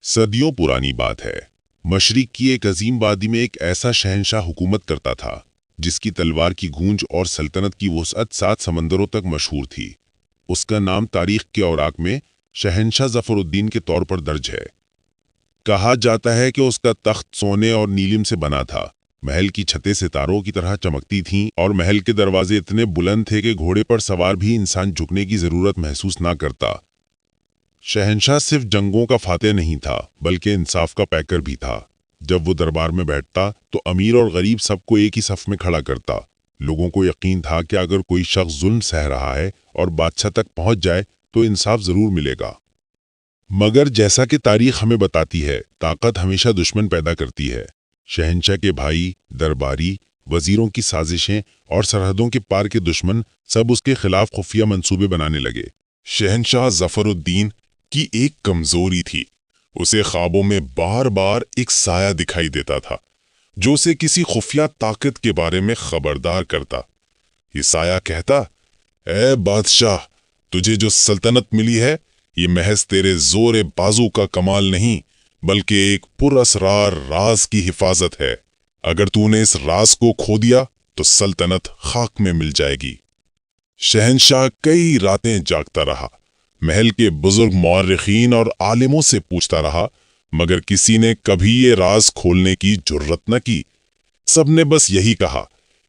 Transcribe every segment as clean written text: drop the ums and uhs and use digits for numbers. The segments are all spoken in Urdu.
صدیوں پرانی بات ہے۔ مشرق کی ایک عظیم وادی میں ایک ایسا شہنشاہ حکومت کرتا تھا جس کی تلوار کی گونج اور سلطنت کی وسعت 7 سمندروں تک مشہور تھی۔ اس کا نام تاریخ کے اوراق میں شہنشاہ ظفر الدین کے طور پر درج ہے۔ کہا جاتا ہے کہ اس کا تخت سونے اور نیلم سے بنا تھا، محل کی چھتیں ستاروں کی طرح چمکتی تھیں اور محل کے دروازے اتنے بلند تھے کہ گھوڑے پر سوار بھی انسان جھکنے کی ضرورت محسوس نہ کرتا۔ شہنشاہ صرف جنگوں کا فاتح نہیں تھا بلکہ انصاف کا پیکر بھی تھا۔ جب وہ دربار میں بیٹھتا تو امیر اور غریب سب کو ایک ہی صف میں کھڑا کرتا۔ لوگوں کو یقین تھا کہ اگر کوئی شخص ظلم سہ رہا ہے اور بادشاہ تک پہنچ جائے تو انصاف ضرور ملے گا۔ مگر جیسا کہ تاریخ ہمیں بتاتی ہے، طاقت ہمیشہ دشمن پیدا کرتی ہے۔ شہنشاہ کے بھائی، درباری، وزیروں کی سازشیں اور سرحدوں کے پار کے دشمن سب اس کے خلاف خفیہ منصوبے بنانے لگے۔ شہنشاہ ظفر الدین کی ایک کمزوری تھی، اسے خوابوں میں بار بار ایک سایہ دکھائی دیتا تھا جو اسے کسی خفیہ طاقت کے بارے میں خبردار کرتا۔ یہ سایہ کہتا، اے بادشاہ، تجھے جو سلطنت ملی ہے یہ محض تیرے زور بازو کا کمال نہیں بلکہ ایک پر اسرار راز کی حفاظت ہے۔ اگر تو نے اس راز کو کھو دیا تو سلطنت خاک میں مل جائے گی۔ شہنشاہ کئی راتیں جاگتا رہا، محل کے بزرگ مورخین اور عالموں سے پوچھتا رہا، مگر کسی نے کبھی یہ راز کھولنے کی جرت نہ کی۔ سب نے بس یہی کہا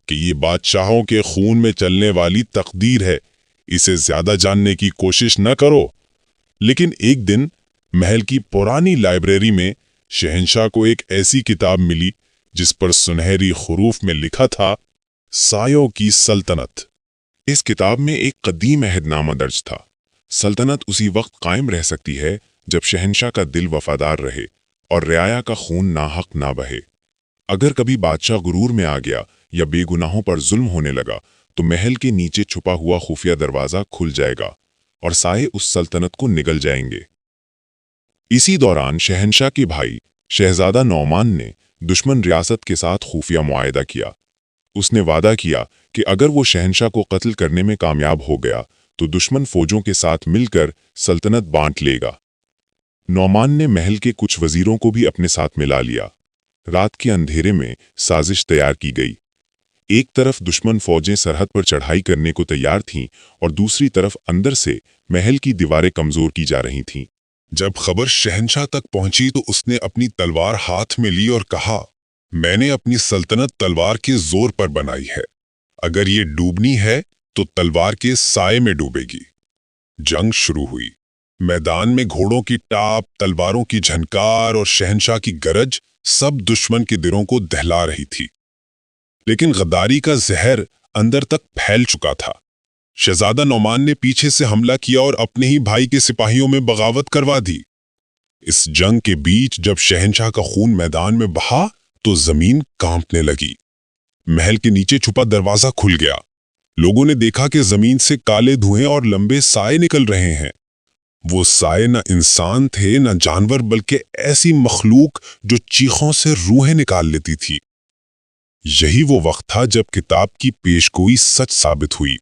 کہ یہ بادشاہوں کے خون میں چلنے والی تقدیر ہے، اسے زیادہ جاننے کی کوشش نہ کرو۔ لیکن ایک دن محل کی پرانی لائبریری میں شہنشاہ کو ایک ایسی کتاب ملی جس پر سنہری حروف میں لکھا تھا، سایوں کی سلطنت۔ اس کتاب میں ایک قدیم عہد نامہ درج تھا۔ سلطنت اسی وقت قائم رہ سکتی ہے جب شہنشاہ کا دل وفادار رہے اور رعایا کا خون ناحق نہ بہے۔ اگر کبھی بادشاہ غرور میں آ گیا یا بے گناہوں پر ظلم ہونے لگا تو محل کے نیچے چھپا ہوا خفیہ دروازہ کھل جائے گا اور سائے اس سلطنت کو نگل جائیں گے۔ اسی دوران شہنشاہ کے بھائی شہزادہ نعمان نے دشمن ریاست کے ساتھ خفیہ معاہدہ کیا۔ اس نے وعدہ کیا کہ اگر وہ شہنشاہ کو قتل کرنے میں کامیاب ہو گیا تو دشمن فوجوں کے ساتھ مل کر سلطنت بانٹ لے گا۔ نعمان نے محل کے کچھ وزیروں کو بھی اپنے ساتھ ملا لیا۔ رات کے اندھیرے میں سازش تیار کی گئی۔ ایک طرف دشمن فوجیں سرحد پر چڑھائی کرنے کو تیار تھیں اور دوسری طرف اندر سے محل کی دیواریں کمزور کی جا رہی تھیں۔ جب خبر شہنشاہ تک پہنچی تو اس نے اپنی تلوار ہاتھ میں لی اور کہا، میں نے اپنی سلطنت تلوار کے زور پر بنائی ہے، اگر یہ ڈوبنی ہے تو تلوار کے سائے میں ڈوبے گی۔ جنگ شروع ہوئی۔ میدان میں گھوڑوں کی ٹاپ، تلواروں کی جھنکار اور شہنشاہ کی گرج سب دشمن کے دلوں کو دہلا رہی تھی۔ لیکن غداری کا زہر اندر تک پھیل چکا تھا۔ شہزادہ نعمان نے پیچھے سے حملہ کیا اور اپنے ہی بھائی کے سپاہیوں میں بغاوت کروا دی۔ اس جنگ کے بیچ جب شہنشاہ کا خون میدان میں بہا تو زمین کانپنے لگی۔ محل کے نیچے چھپا دروازہ کھل گیا۔ لوگوں نے دیکھا کہ زمین سے کالے دھوئیں اور لمبے سائے نکل رہے ہیں۔ وہ سائے نہ انسان تھے نہ جانور بلکہ ایسی مخلوق جو چیخوں سے روحیں نکال لیتی تھی۔ یہی وہ وقت تھا جب کتاب کی پیشگوئی سچ ثابت ہوئی۔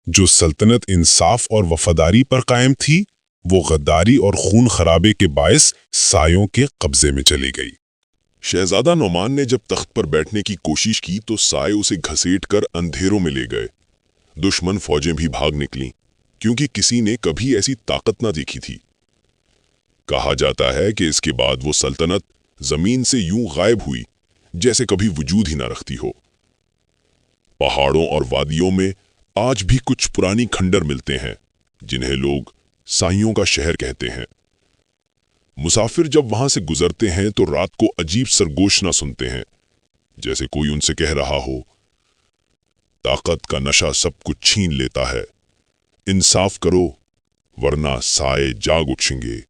جو سلطنت انصاف اور وفاداری پر قائم تھی وہ غداری اور خون خرابے کے باعث سایوں کے قبضے میں چلی گئی۔ شہزادہ نعمان نے جب تخت پر بیٹھنے کی کوشش کی تو سائے اسے گھسیٹ کر اندھیروں میں لے گئے۔ دشمن فوجیں بھی بھاگ نکلیں کیونکہ کسی نے کبھی ایسی طاقت نہ دیکھی تھی۔ کہا جاتا ہے کہ اس کے بعد وہ سلطنت زمین سے یوں غائب ہوئی جیسے کبھی وجود ہی نہ رکھتی ہو۔ پہاڑوں اور وادیوں میں آج بھی کچھ پرانی کھنڈر ملتے ہیں جنہیں لوگ سائیوں کا شہر کہتے ہیں۔ مسافر جب وہاں سے گزرتے ہیں تو رات کو عجیب سرگوشنا سنتے ہیں، جیسے کوئی ان سے کہہ رہا ہو، طاقت کا نشہ سب کچھ چھین لیتا ہے، انصاف کرو ورنہ سائے جاگ اٹھیں گے۔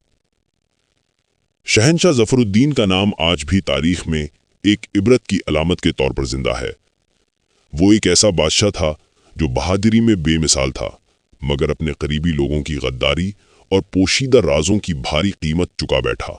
شہنشاہ ظفر الدین کا نام آج بھی تاریخ میں ایک عبرت کی علامت کے طور پر زندہ ہے۔ وہ ایک ایسا بادشاہ تھا جو بہادری میں بے مثال تھا، مگر اپنے قریبی لوگوں کی غداری اور پوشیدہ رازوں کی بھاری قیمت چکا بیٹھا۔